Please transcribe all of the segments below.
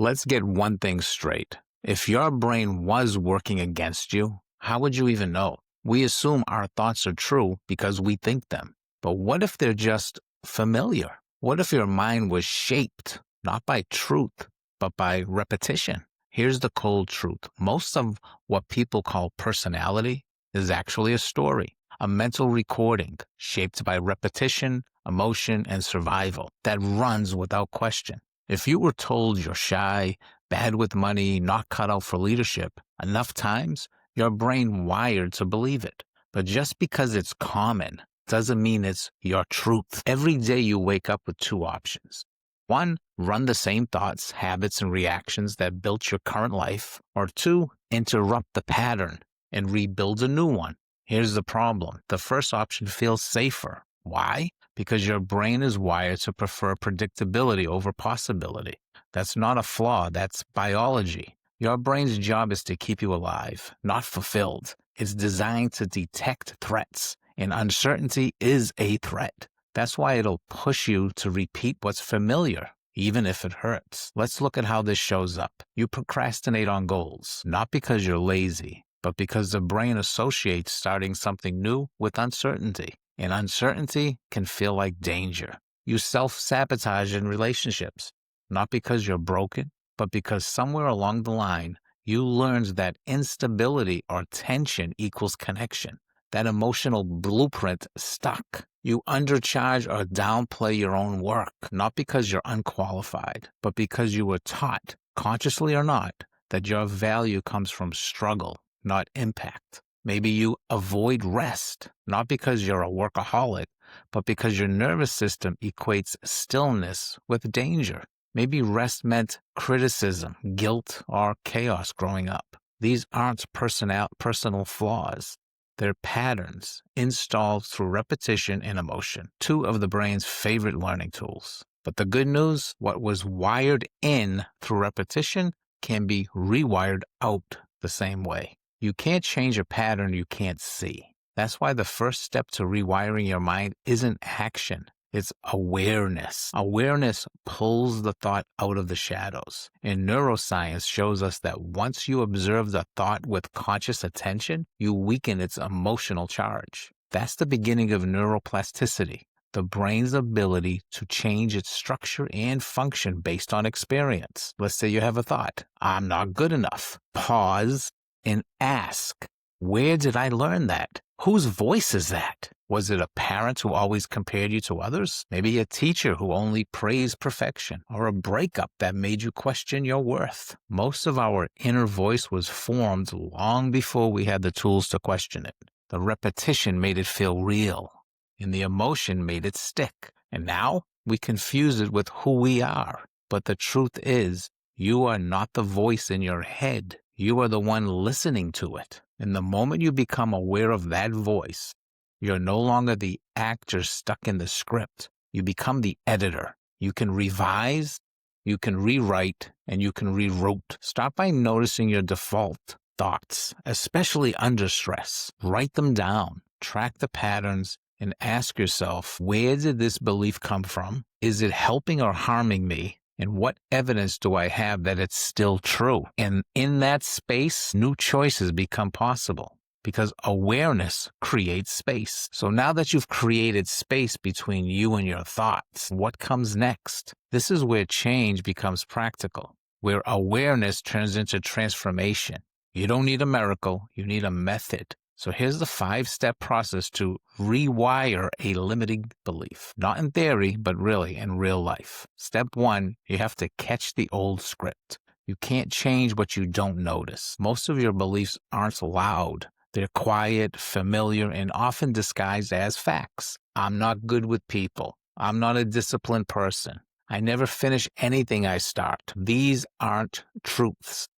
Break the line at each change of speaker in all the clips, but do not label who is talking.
Let's get one thing straight. If your brain was working against you, how would you even know? We assume our thoughts are true because we think them. But what if they're just familiar? What if your mind was shaped not by truth, but by repetition? Here's the cold truth. Most of what people call personality is actually a story, a mental recording shaped by repetition, emotion, and survival that runs without question. If you were told you're shy, bad with money, not cut out for leadership enough times, your brain wired to believe it. But just because it's common doesn't mean it's your truth. Every day you wake up with two options. One, run the same thoughts, habits, and reactions that built your current life. Or two, interrupt the pattern and rebuild a new one. Here's the problem. The first option feels safer. Why? Because your brain is wired to prefer predictability over possibility. That's not a flaw, that's biology. Your brain's job is to keep you alive, not fulfilled. It's designed to detect threats, and uncertainty is a threat. That's why it'll push you to repeat what's familiar, even if it hurts. Let's look at how this shows up. You procrastinate on goals, not because you're lazy, but because the brain associates starting something new with uncertainty. And uncertainty can feel like danger. You self-sabotage in relationships, not because you're broken, but because somewhere along the line, you learned that instability or tension equals connection. That emotional blueprint stuck. You undercharge or downplay your own work, not because you're unqualified, but because you were taught, consciously or not, that your value comes from struggle, not impact. Maybe you avoid rest, not because you're a workaholic, but because your nervous system equates stillness with danger. Maybe rest meant criticism, guilt, or chaos growing up. These aren't personal flaws. They're patterns installed through repetition and emotion, two of the brain's favorite learning tools. But the good news, what was wired in through repetition can be rewired out the same way. You can't change a pattern you can't see. That's why the first step to rewiring your mind isn't action. It's awareness. Awareness pulls the thought out of the shadows. And neuroscience shows us that once you observe the thought with conscious attention, you weaken its emotional charge. That's the beginning of neuroplasticity, the brain's ability to change its structure and function based on experience. Let's say you have a thought, I'm not good enough. Pause and ask, where did I learn that? Whose voice is that? Was it a parent who always compared you to others? Maybe a teacher who only praised perfection, or a breakup that made you question your worth. Most of our inner voice was formed long before we had the tools to question it. The repetition made it feel real, and the emotion made it stick. And now we confuse it with who we are. But the truth is, you are not the voice in your head. You are the one listening to it. And the moment you become aware of that voice, you're no longer the actor stuck in the script. You become the editor. You can revise, you can rewrite, and you can rewrote. Start by noticing your default thoughts, especially under stress. Write them down, track the patterns, and ask yourself, where did this belief come from? Is it helping or harming me? And what evidence do I have that it's still true? And in that space, new choices become possible because awareness creates space. So now that you've created space between you and your thoughts, what comes next? This is where change becomes practical, where awareness turns into transformation. You don't need a miracle, you need a method. So here's the 5-step process to rewire a limiting belief. Not in theory, but really in real life. Step 1, you have to catch the old script. You can't change what you don't notice. Most of your beliefs aren't loud. They're quiet, familiar, and often disguised as facts. I'm not good with people. I'm not a disciplined person. I never finish anything I start. These aren't truths.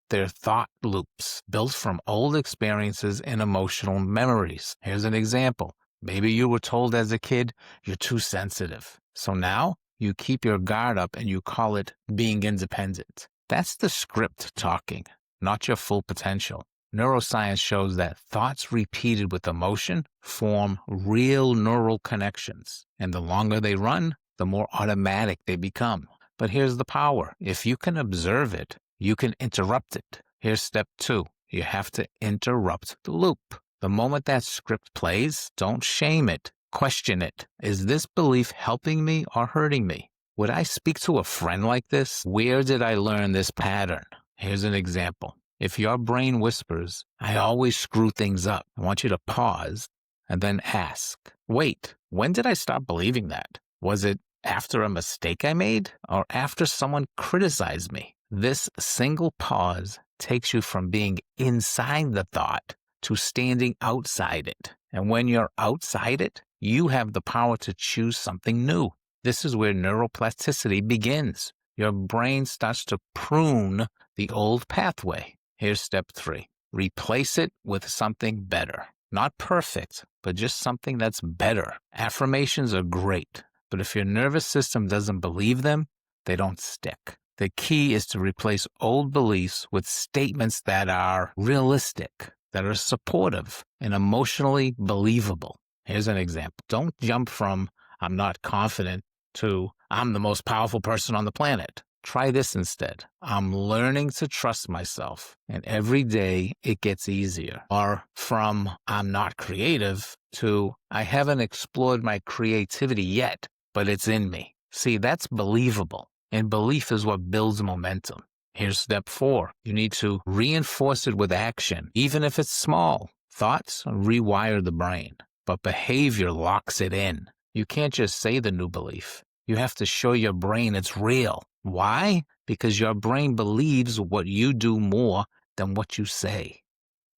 They're thought loops built from old experiences and emotional memories. Here's an example. Maybe you were told as a kid, you're too sensitive. So now you keep your guard up and you call it being independent. That's the script talking, not your full potential. Neuroscience shows that thoughts repeated with emotion form real neural connections. And the longer they run, the more automatic they become. But here's the power. If you can observe it, you can interrupt it. Here's step 2. You have to interrupt the loop. The moment that script plays, don't shame it. Question it. Is this belief helping me or hurting me? Would I speak to a friend like this? Where did I learn this pattern? Here's an example. If your brain whispers, I always screw things up, I want you to pause and then ask, wait, when did I stop believing that? Was it after a mistake I made or after someone criticized me? This single pause takes you from being inside the thought to standing outside it. And when you're outside it, you have the power to choose something new. This is where neuroplasticity begins. Your brain starts to prune the old pathway. Here's step 3. Replace it with something better. Not perfect, but just something that's better. Affirmations are great, but if your nervous system doesn't believe them, they don't stick. The key is to replace old beliefs with statements that are realistic, that are supportive, and emotionally believable. Here's an example. Don't jump from, I'm not confident, to, I'm the most powerful person on the planet. Try this instead. I'm learning to trust myself, and every day it gets easier. Or from, I'm not creative, to, I haven't explored my creativity yet, but it's in me. See, that's believable, and belief is what builds momentum. Here's step 4. You need to reinforce it with action, even if it's small. Thoughts rewire the brain, but behavior locks it in. You can't just say the new belief. You have to show your brain it's real. Why? Because your brain believes what you do more than what you say.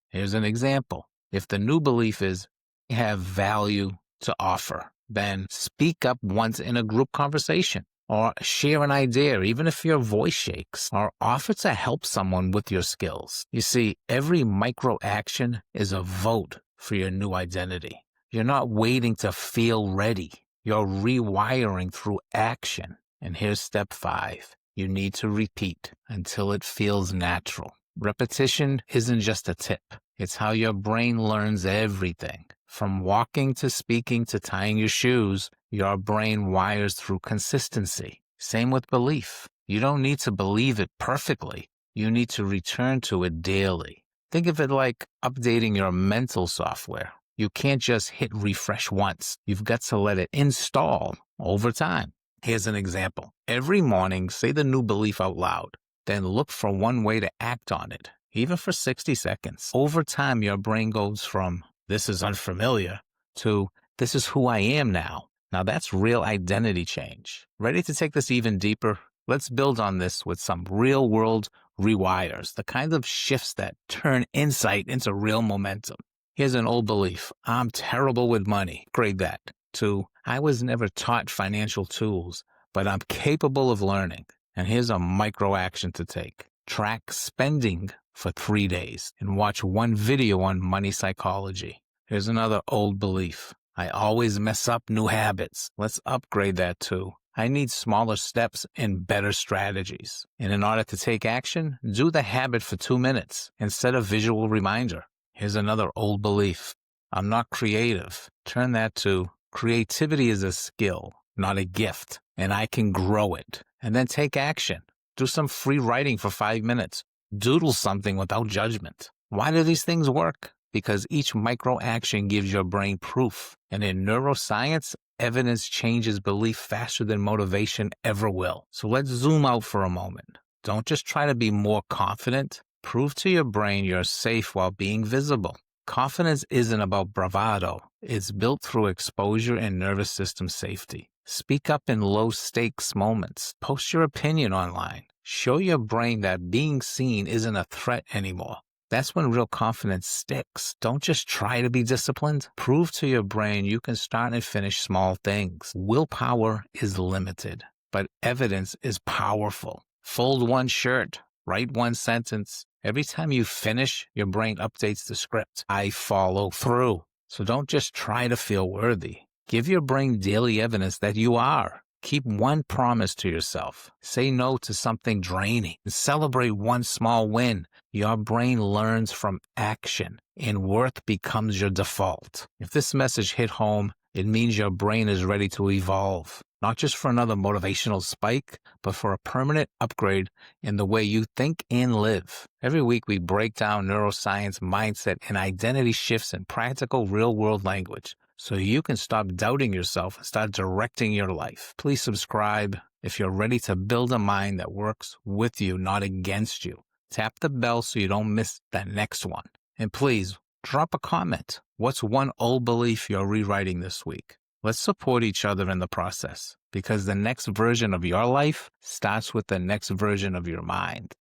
Here's an example. If the new belief is, I have value to offer, then speak up once in a group conversation, or share an idea, even if your voice shakes, or offer to help someone with your skills. You see, every micro action is a vote for your new identity. You're not waiting to feel ready. You're rewiring through action. And here's step 5. You need to repeat until it feels natural. Repetition isn't just a tip. It's how your brain learns everything. From walking to speaking to tying your shoes, your brain wires through consistency. Same with belief. You don't need to believe it perfectly. You need to return to it daily. Think of it like updating your mental software. You can't just hit refresh once. You've got to let it install over time. Here's an example. Every morning, say the new belief out loud, then look for one way to act on it, even for 60 seconds. Over time, your brain goes from, this is unfamiliar, to, this is who I am now. Now that's real identity change. Ready to take this even deeper? Let's build on this with some real-world rewires, the kind of shifts that turn insight into real momentum. Here's an old belief. I'm terrible with money. Grade that. To, I was never taught financial tools, but I'm capable of learning. And here's a micro action to take. Track spending for 3 days and watch one video on money psychology. Here's another old belief. I always mess up new habits. Let's upgrade that to, I need smaller steps and better strategies. And in order to take action, do the habit for 2 minutes instead of visual reminder. Here's another old belief. I'm not creative. Turn that to, creativity is a skill, not a gift, and I can grow it. And then take action. Do some free writing for 5 minutes. Doodle something without judgment. Why do these things work? Because each micro action gives your brain proof. And in neuroscience, evidence changes belief faster than motivation ever will. So let's zoom out for a moment. Don't just try to be more confident. Prove to your brain you're safe while being visible. Confidence isn't about bravado. It's built through exposure and nervous system safety. Speak up in low-stakes moments. Post your opinion online. Show your brain that being seen isn't a threat anymore. That's when real confidence sticks. Don't just try to be disciplined. Prove to your brain you can start and finish small things. Willpower is limited, but evidence is powerful. Fold one shirt. Write one sentence. Every time you finish, your brain updates the script. I follow through. So don't just try to feel worthy. Give your brain daily evidence that you are. Keep one promise to yourself. Say no to something draining. Celebrate one small win. Your brain learns from action, and worth becomes your default. If this message hit home, It means your brain is ready to evolve, not just for another motivational spike, but for a permanent upgrade in the way you think and live. Every week, we break down neuroscience, mindset, and identity shifts in practical, real-world language so you can stop doubting yourself and start directing your life. Please subscribe if you're ready to build a mind that works with you, not against you. Tap the bell so you don't miss that next one. And please, drop a comment. What's one old belief you're rewriting this week? Let's support each other in the process, because the next version of your life starts with the next version of your mind.